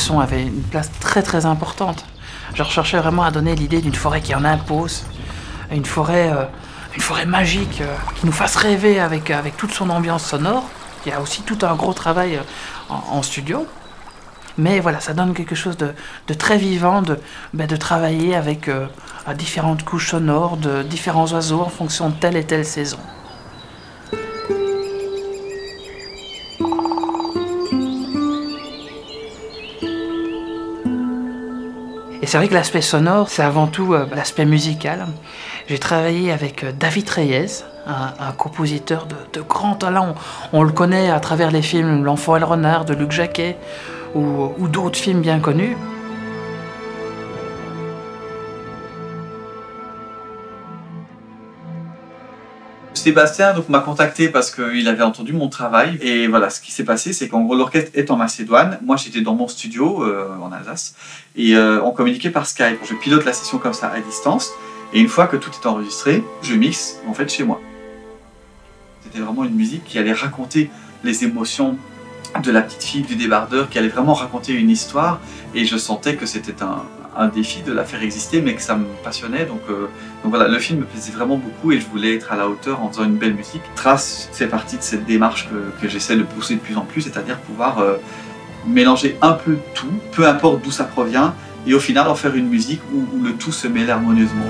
sons avaient une place très importante. Je recherchais vraiment à donner l'idée d'une forêt qui en impose, une forêt magique qui nous fasse rêver avec toute son ambiance sonore. Il y a aussi tout un gros travail en studio. Mais voilà, ça donne quelque chose de très vivant, de travailler avec différentes couches sonores, de différents oiseaux en fonction de telle et telle saison. Et c'est vrai que l'aspect sonore, c'est avant tout l'aspect musical. J'ai travaillé avec David Reyes, un compositeur de grand talent. On le connaît à travers les films L'Enfant et le Renard de Luc Jacquet ou d'autres films bien connus. Sébastien m'a contacté parce qu'il avait entendu mon travail et voilà, ce qui s'est passé, c'est qu'en gros l'orchestre est en Macédoine, moi j'étais dans mon studio en Alsace et on communiquait par Skype. Je pilote la session comme ça à distance et une fois que tout est enregistré, je mixe en fait chez moi. C'était vraiment une musique qui allait raconter les émotions de la petite fille du débardeur, qui allait vraiment raconter une histoire et je sentais que c'était un défi de la faire exister mais que ça me passionnait donc voilà, le film me plaisait vraiment beaucoup et je voulais être à la hauteur en faisant une belle musique. Trace fait partie de cette démarche que j'essaie de pousser de plus en plus, c'est-à-dire pouvoir mélanger un peu tout, peu importe d'où ça provient et au final en faire une musique où le tout se mêle harmonieusement.